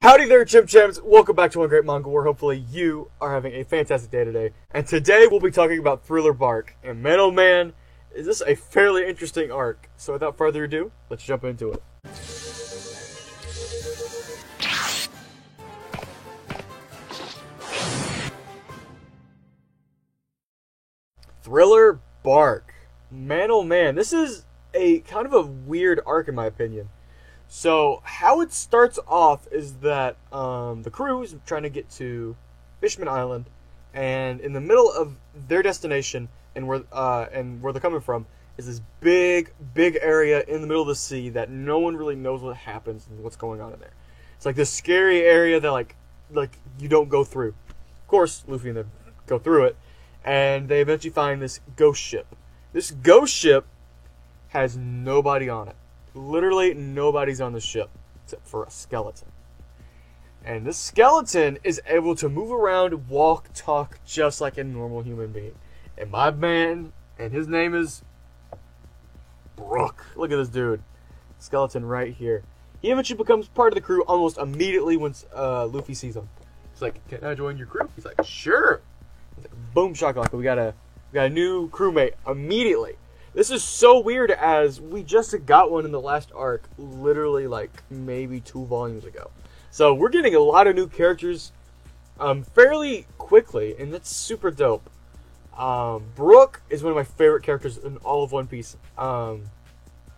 Howdy there, Chim Chims! Welcome back to One Great Manga, where hopefully you are having a fantastic day today. And today we'll be talking about Thriller Bark. And man oh man, is this a fairly interesting arc. So without further ado, let's jump into it. Thriller Bark. Man oh man, this is a kind of a weird arc in my opinion. So, how it starts off is that the crew is trying to get to Fishman Island, and in the middle of their destination and where they're coming from is this big area in the middle of the sea that no one really knows what happens and what's going on in there. It's like this scary area that like you don't go through. Of course, Luffy and them go through it, and they eventually find this ghost ship. This ghost ship has nobody on it. Literally nobody's on the ship except for a skeleton. And this skeleton is able to move around, walk, talk just like a normal human being. And my man, and his name is Brook. Look at this dude. Skeleton right here. He eventually becomes part of the crew almost immediately once Luffy sees him. He's like, "Can I join your crew?" He's like, "Sure." He's like, boom shakalaka, we got a new crewmate immediately. This is so weird as we just got one in the last arc, literally like maybe 2 volumes ago. So we're getting a lot of new characters fairly quickly, and that's super dope. Brook is one of my favorite characters in all of One Piece.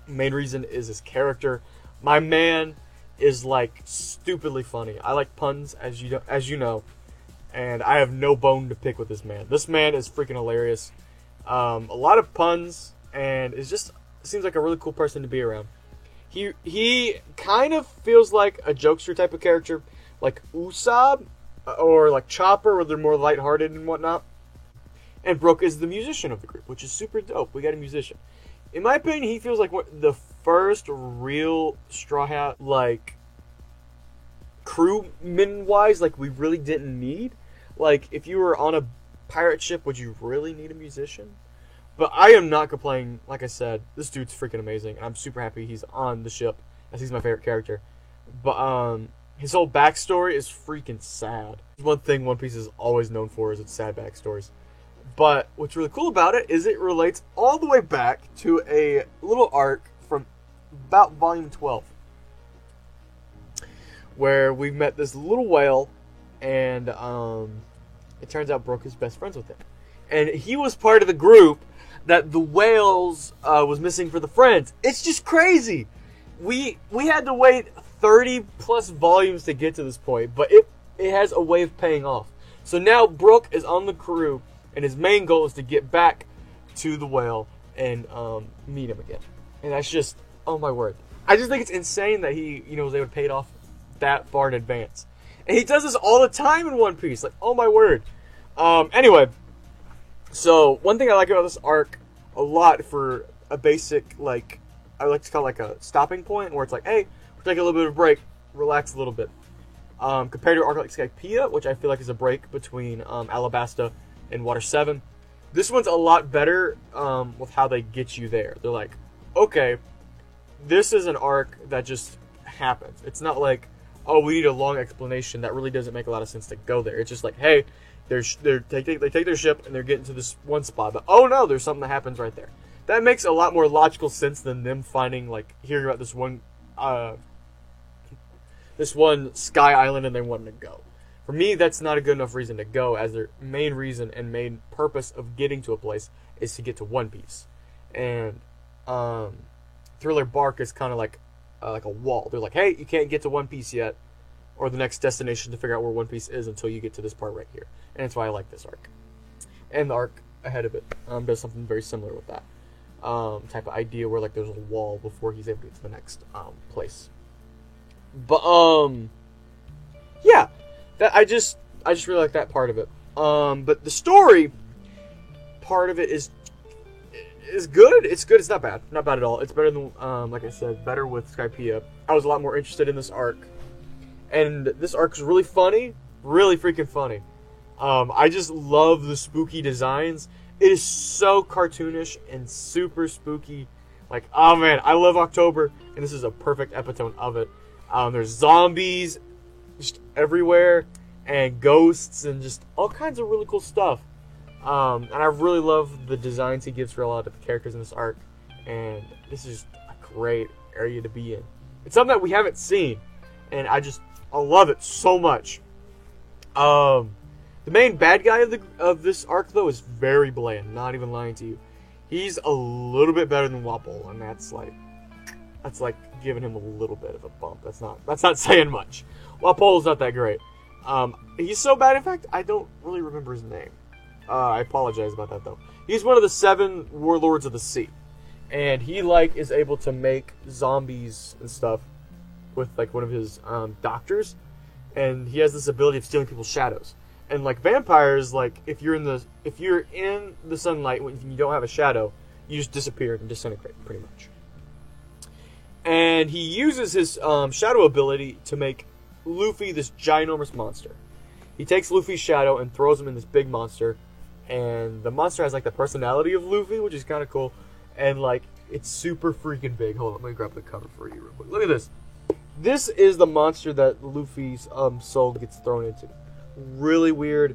Main reason is his character. My man is like stupidly funny. I like puns, as you know, and I have no bone to pick with this man. This man is freaking hilarious. A lot of puns. And it just seems like a really cool person to be around. He kind of feels like a jokester type of character, like Usopp or like Chopper, where they're more lighthearted and whatnot. And Brook is the musician of the group, which is super dope. We got a musician. In my opinion, he feels like the first real Straw Hat like crewman-wise, like we really didn't need. Like if you were on a pirate ship, would you really need a musician? But I am not complaining. Like I said, this dude's freaking amazing. And I'm super happy he's on the ship, as he's my favorite character. But his whole backstory is freaking sad. One thing One Piece is always known for is its sad backstories. But what's really cool about it is it relates all the way back to a little arc from about volume 12. Where we've met this little whale, and it turns out Brook is best friends with him. And he was part of the group that the whales was missing for the friends. It's just crazy. We had to wait 30 plus volumes to get to this point, but it has a way of paying off. So now Brook is on the crew, and his main goal is to get back to the whale and meet him again. And that's just, oh my word. I just think it's insane that he, was able to pay it off that far in advance. And he does this all the time in One Piece. Like, oh my word. Anyway. So, one thing I like about this arc a lot for a basic, like, I like to call it like a stopping point, where it's like, hey, we're taking a little bit of a break, relax a little bit. Compared to an arc like Skypiea, which I feel like is a break between Alabasta and Water 7, this one's a lot better with how they get you there. They're like, okay, this is an arc that just happens. It's not like, oh, we need a long explanation. That really doesn't make a lot of sense to go there. It's just like, hey, they take their ship and they're getting to this one spot, but oh no, there's something that happens right there. That makes a lot more logical sense than them hearing about this one sky island and they wanting to go. For me, that's not a good enough reason to go, as their main reason and main purpose of getting to a place is to get to One Piece. And Thriller Bark is kind of like a wall. They're like, hey, you can't get to One Piece yet, or the next destination to figure out where One Piece is until you get to this part right here. And that's why I like this arc. And the arc ahead of it does something very similar with that type of idea, where like there's a wall before he's able to get to the next place. But yeah, that I just really like that part of it. But the story part of it is good. It's good. It's not bad. Not bad at all. It's better than like I said, better with Skypiea. I was a lot more interested in this arc. And this arc is really funny, really freaking funny. I just love the spooky designs. It is so cartoonish and super spooky. Like, oh man, I love October, and this is a perfect epitome of it. There's zombies just everywhere, and ghosts, and just all kinds of really cool stuff. And I really love the designs he gives for a lot of the characters in this arc, and this is just a great area to be in. It's something that we haven't seen, and I love it so much. The main bad guy of this arc, though, is very bland. Not even lying to you. He's a little bit better than Wapol, and that's like giving him a little bit of a bump. That's not saying much. Wapol's not that great. He's so bad. In fact, I don't really remember his name. I apologize about that, though. He's one of the 7 warlords of the sea, and he is able to make zombies and stuff with one of his doctors, and he has this ability of stealing people's shadows. And vampires, if you're in the sunlight when you don't have a shadow, you just disappear and disintegrate pretty much. And he uses his shadow ability to make Luffy this ginormous monster. He takes Luffy's shadow and throws him in this big monster, and the monster has the personality of Luffy, which is kind of cool, and it's super freaking big. Hold on, let me grab the cover for you real quick. Look at this. This is the monster that Luffy's soul gets thrown into. Really weird,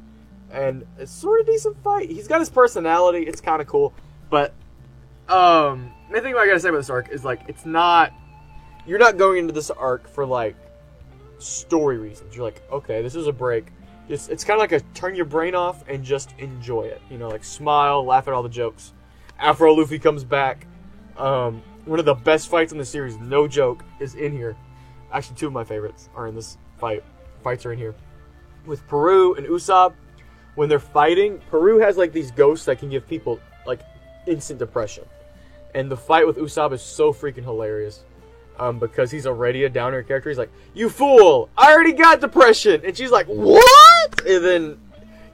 and it's sort of decent fight. He's got his personality. It's kind of cool, but the thing I gotta say about this arc is it's not. You're not going into this arc for story reasons. You're okay, this is a break. It's kind of a turn your brain off and just enjoy it. Smile, laugh at all the jokes. Afro Luffy comes back. One of the best fights in the series, no joke, is in here. Actually, 2 of my favorites are in this fight. Fights are in here. With Peru and Usopp, when they're fighting, Peru has these ghosts that can give people instant depression. And the fight with Usopp is so freaking hilarious. Because he's already a downer character. He's like, "You fool! I already got depression!" And she's like, "What?" And then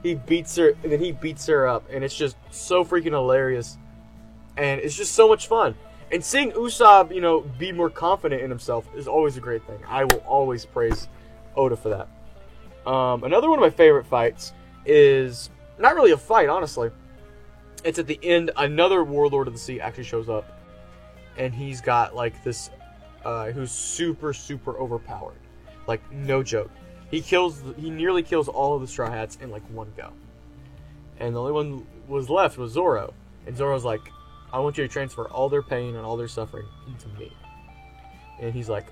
he beats her up. And it's just so freaking hilarious. And it's just so much fun. And seeing Usopp, be more confident in himself is always a great thing. I will always praise Oda for that. Another one of my favorite fights is not really a fight, honestly. It's at the end. Another Warlord of the Sea actually shows up. And he's got this... who's super, super overpowered. No joke. He nearly kills all of the Straw Hats in one go. And the only one was left was Zoro. And Zoro's like, "I want you to transfer all their pain and all their suffering into me." And he's like,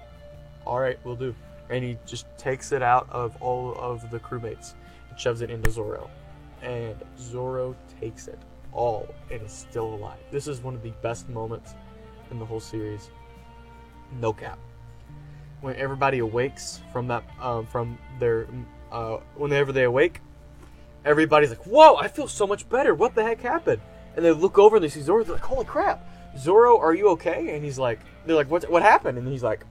"Alright, we'll do." And he just takes it out of all of the crewmates and shoves it into Zoro. And Zoro takes it all and is still alive. This is one of the best moments in the whole series. No cap. When everybody awakes from that, whenever they awake, everybody's like, "Whoa, I feel so much better. What the heck happened?" And they look over and they see Zoro. They're like, "Holy crap, Zoro, are you okay?" And he's like, they're like, "What happened?" And he's like,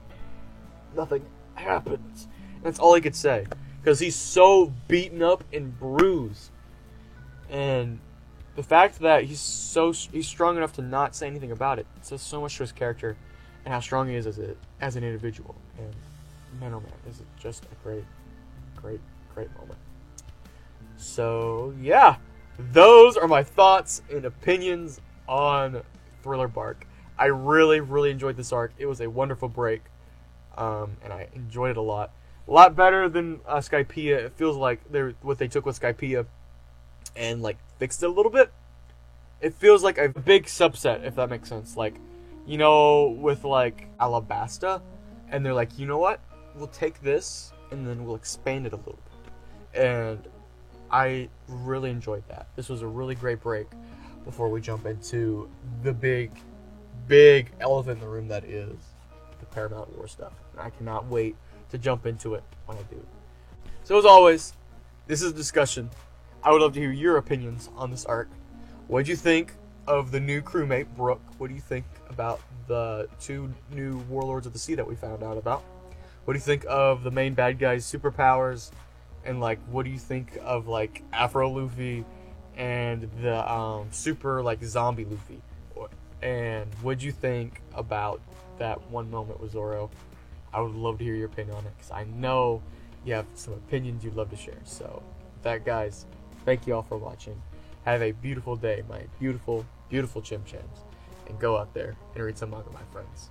"Nothing happens." And that's all he could say, because he's so beaten up and bruised. And the fact that he's strong enough to not say anything about it says so much to his character and how strong he is as an individual. And man, oh man, this is just a great, great, great moment. So yeah, those are my thoughts and opinions on Thriller Bark. I really, really enjoyed this arc. It was a wonderful break, and I enjoyed it a lot. A lot better than Skypiea. It feels like what they took with Skypiea and fixed it a little bit. It feels like a big subset, if that makes sense. With Alabasta, and they're like, "You know what? We'll take this and then we'll expand it a little bit." And I really enjoyed that. This was a really great break before we jump into the big, big elephant in the room that is the Paramount War stuff. And I cannot wait to jump into it when I do. So as always, this is a discussion. I would love to hear your opinions on this arc. What did you think of the new crewmate, Brook? What do you think about the 2 new Warlords of the Sea that we found out about? What do you think of the main bad guy's superpowers? And what do you think of Afro Luffy and the super zombie Luffy? And what do you think about that one moment with Zoro? I would love to hear your opinion on it, because I know you have some opinions you'd love to share. So with that, guys, thank you all for watching. Have a beautiful day, my beautiful, beautiful Chim Chims. And go out there and read some manga, my friends.